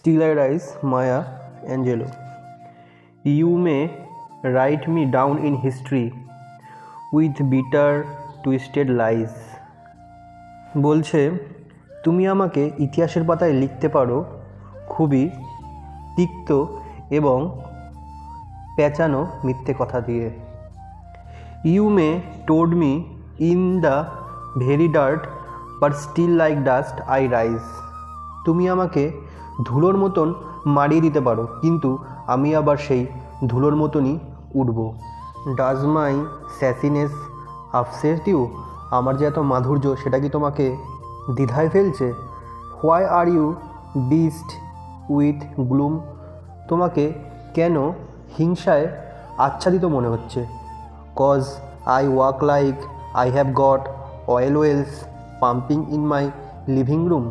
Still I rise, Maya Angelou. You may write me down in history with bitter twisted lies. বলছে তুমি আমাকে ইতিহাসের পাতায় লিখতে পারো খুবই তিক্ত এবং পেঁচানো মিথ্যে কথা দিয়ে। You may told me in the very dirt but still like dust I rise. তুমি আমাকে ধুলোর মতন মারিয়ে দিতে পারো, কিন্তু আমি আবার সেই ধুলোর মতনই উঠব। Does my স্যাসিনেস upset you? আমার যে এত মাধুর্য সেটা কি তোমাকে দ্বিধায় ফেলছে? Why are you beast with gloom? তোমাকে কেন হিংসায় আচ্ছাদিত মনে হচ্ছে? Cause I walk like I have got oil Wales pumping in my living room.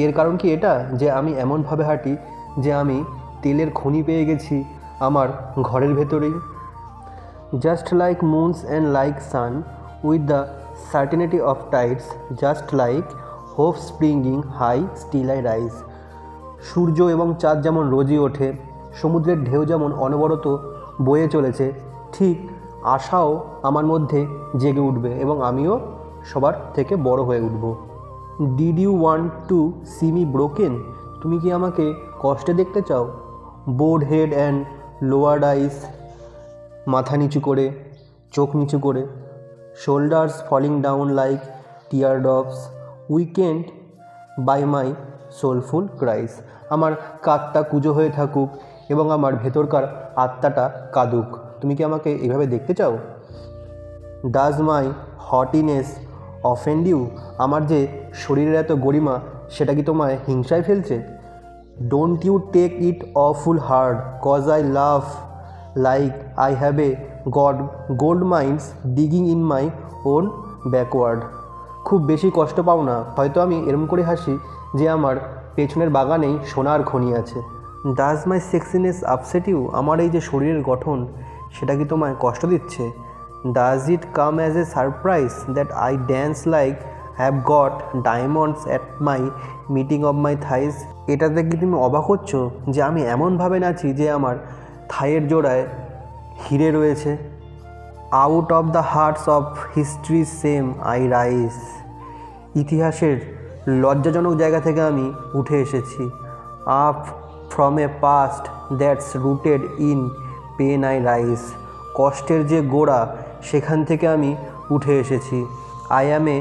এর কারণ কি এটা যে আমি এমনভাবে হাঁটি যে আমি তেলের খনি পেয়ে গেছি আমার ঘরের ভেতরেই? Just like moons and like sun with the certainty of tides, just like hope springing high still I rise. সূর্য এবং চাঁদ যেমন রোজই ওঠে, সমুদ্রের ঢেউ যেমন অনবরত বয়ে চলেছে, ঠিক আশাও আমার মধ্যে জেগে উঠবে এবং আমিও সবার থেকে বড় হয়ে উঠব। Did you want to see me broken? তুমি কি আমাকে কষ্টে দেখতে চাও? Bowed head and lowered eyes, মাথা নিচু করে, চোখ নিচু করে, shoulders falling down like teardrops, weakened by my soulful cries. আমার কাঁধটা কুঁজো হয়ে থাকুক এবং আমার ভেতরকার আত্মাটা কাঁদুক। তুমি কি আমাকে এভাবে দেখতে চাও? Does my haughtiness offend you? আমার যে শরীরের এত গরিমা সেটা কি তোমায় হিংসায় ফেলছে? Don't you take it awful hard cause I love like I have a gold mines digging in my own backward. খুব বেশি কষ্ট পাও না, হয়তো আমি এরম করে হাসি যে আমার পেছনের বাগানেই সোনার খনি আছে। Does my sexiness upset you? আমার এই যে শরীরের গঠন সেটা কি তোমায় কষ্ট দিচ্ছে? Does it come as a surprise that I dance like have got diamonds at my meeting of my thighs? এটাতে কি তুমি অবাক হচ্ছ যে আমি এমনভাবে নাচি যে আমার থাইয়ের জোড়ায় হিরে রয়েছে? Out of the hearts of history shame I rise. ইতিহাসের লজ্জাজনক জায়গা থেকে আমি উঠে এসেছি। Up from a past that's rooted in pain I rise. কষ্টের যে গোড়া সেখান থেকে আমি উঠে এসেছি। I am a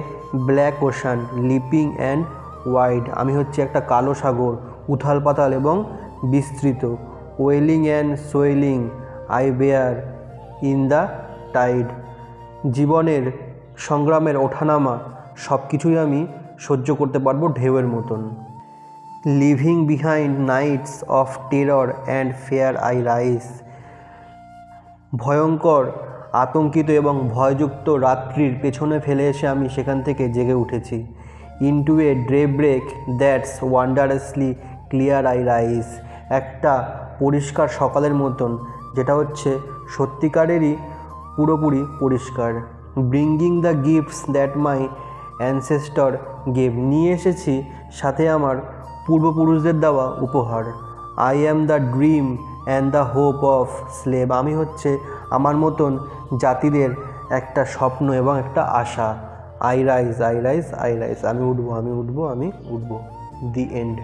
black ocean leaping and wide. আমি হচ্ছে একটা কালো সাগর, উথাল পাতাল এবং বিস্তৃত। Welling and swelling I bear in the tide. জীবনের সংগ্রামের ওঠানামা সব কিছুই আমি সহ্য করতে পারবো ঢেউয়ের মতন। Leaving behind nights of terror and fear I rise. ভয়ঙ্কর, আতঙ্কিত এবং ভয়যুক্ত রাত্রির পেছনে ফেলে এসে আমি সেখান থেকে জেগে উঠেছি। Into a day break that's wondrously clear I rise. একটা পরিষ্কার সকালের মতন, যেটা হচ্ছে সত্যিকারেরই পুরোপুরি পরিষ্কার। Bringing the gifts that my ancestor gave. নিয়ে এসেছি সাথে আমার পূর্বপুরুষদের দেওয়া উপহার। I am the dream and the hope of slave. আমি হচ্ছে আমার মতন জাতিদের একটা স্বপ্ন এবং একটা আশা। I rise, I rise, I rise. আমি উঠবো, আমি উঠবো, আমি উঠবো। The and.